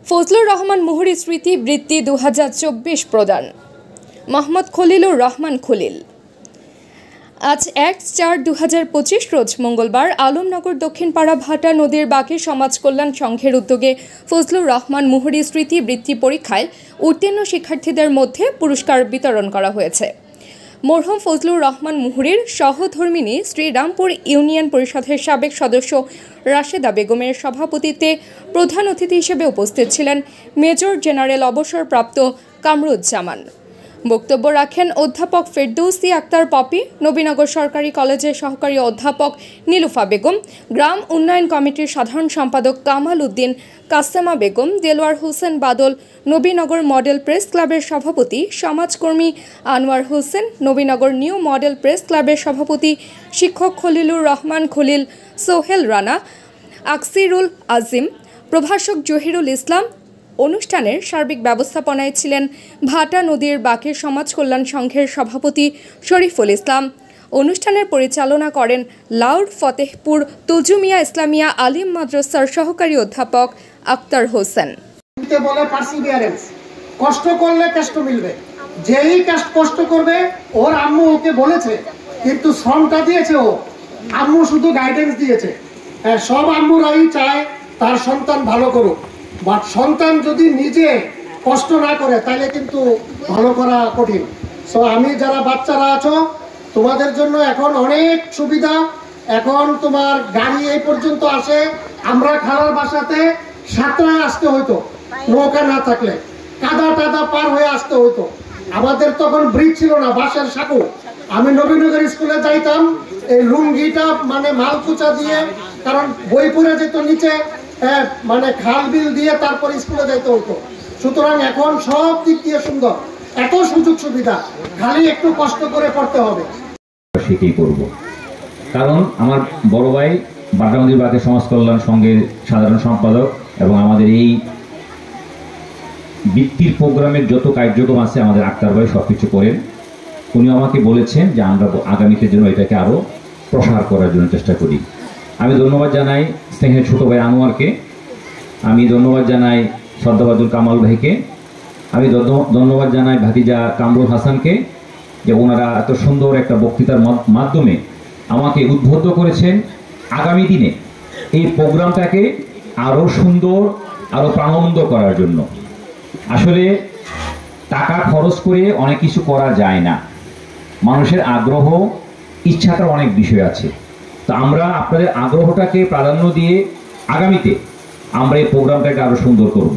ফজলুর রহমান মুহুরী স্মৃতি বৃত্তি 2024 প্রদান। মোহাম্মদ খলিলুর রহমান খলিল। আজ 1/4/2025 রোজ মঙ্গলবার আলমনগর দক্ষিণপাড়া ভাটা নদীর বাঁকে সমাজ কল্যাণ সংঘের উদ্যোগে ফজলুর রহমান মুহুরী স্মৃতি বৃত্তি পরীক্ষায় উত্তীর্ণ শিক্ষার্থীদের মধ্যে পুরস্কার বিতরণ করা হয়েছে। মরহুম ফজলুর রহমান মুহুরীর সহধর্মিণী শ্রীরামপুর ইউনিয়ন পরিষদের সাবেক সদস্য রাশেদা বেগমের সভাপতিত্বে প্রধান অতিথি হিসেবে উপস্থিত ছিলেন মেজর জেনারেল অবসরপ্রাপ্ত কামরুজ্জামান। বক্তব্য রাখেন অধ্যাপক ফেরদৌসী আক্তার পপি, নবীনগর সরকারি কলেজের সহকারী অধ্যাপক নীলুফা বেগম, গ্রাম উন্নয়ন কমিটির সাধারণ সম্পাদক কামাল উদ্দিন, কাসেমা বেগম, দেলোয়ার হোসেন বাদল, নবীনগর মডেল প্রেস ক্লাবের সভাপতি সমাজকর্মী Anwar Hossain, Nabinagar new model press ক্লাবের সভাপতি শিক্ষক খলিলুর রহমান খলিল, সোহেল রানা, আকসিরুল আজিম, প্রভাষক জহিরুল ইসলাম। অনুষ্ঠানের সার্বিক ব্যবস্থাপনায় ছিলেন ভাটা নদীর বাঁকে সমাজ কল্যাণ সংঘের সভাপতি শরীফুল ইসলাম। অনুষ্ঠানের পরিচালনা করেন লাউড ফতেহপুর তুজুমিয়া ইসলামিয়া আলিম মাদ্রাসার সহকারী অধ্যাপক আক্তার হোসেন। বলে পার্সিভিয়ারেন্স, কষ্ট করলে কষ্ট মিলবে। যেই কষ্ট করবে, ওর আম্মু ওকে বলেছে, কিন্তু শ্রমটা দিয়েছে ও, আম্মু শুধু গাইডেন্স দিয়েছে। সব আম্মুরাই চায় তার সন্তান ভালো করুক, বাট সন্তান যদি নিজে কষ্ট না করে তাহলে কিন্তু ভালো করা কঠিন। সো আমি যারা বাচ্চারা আছো, তোমাদের জন্য এখন অনেক সুবিধা। এখন তোমার গাড়ি এই পর্যন্ত আসে। আমরা খালার বাসাতে সাঁতরায় আসতে হইতো, নৌকা না থাকলে কাদা টাদা পার হয়ে আসতে হইতো। আমাদের তখন ব্রিজ ছিল না, বাঁশের সাঁকো। আমি নবীনগর স্কুলে যাইতাম এই লুঙ্গিটা মানে মালকুচা দিয়ে, কারণ বই পড়ে যেত নিচে, মানে খাল বিল দিয়ে তারপর স্কুলে যাইতে হতো। সুতরাং এখন সব দিক দিয়ে সুন্দর, এত সুযোগ সুবিধা, খালি একটু কষ্ট করে পড়তে হবে। সেটাই করব, কারণ আমার বড় ভাই ভাটা নদীর বাঁকে সমাজ কল্যাণ সংঘের সাধারণ সম্পাদক এবং আমাদের এই বৃত্তির প্রোগ্রামের যত কার্যক্রম আছে আমাদের আক্তার ভাই সবকিছু করেন। উনি আমাকে বলেছেন যে আমরা আগামীতে যেন এটাকে আরো প্রসার করার জন্য চেষ্টা করি। আমি ধন্যবাদ জানাই স্নেহের ছোট ভাই আনোয়ারকে, আমি ধন্যবাদ জানাই শ্রদ্ধাবাদুল কামাল ভাইকে, আমি ধন্যবাদ জানাই ভাতিজা কামরুল হাসানকে, যে ওনারা এত সুন্দর একটা বক্তৃতার মাধ্যমে আমাকে উদ্বুদ্ধ করেছেন আগামী দিনে এই প্রোগ্রামটাকে আরও সুন্দর, আরও প্রাণবন্ত করার জন্য। আসলে টাকা খরচ করে অনেক কিছু করা যায় না, মানুষের আগ্রহ ইচ্ছাটার অনেক বিষয় আছে। তো আমরা আপনাদের আগ্রহটাকে প্রাধান্য দিয়ে আগামীতে আমরা এই প্রোগ্রামটাকে আরো সুন্দর করব।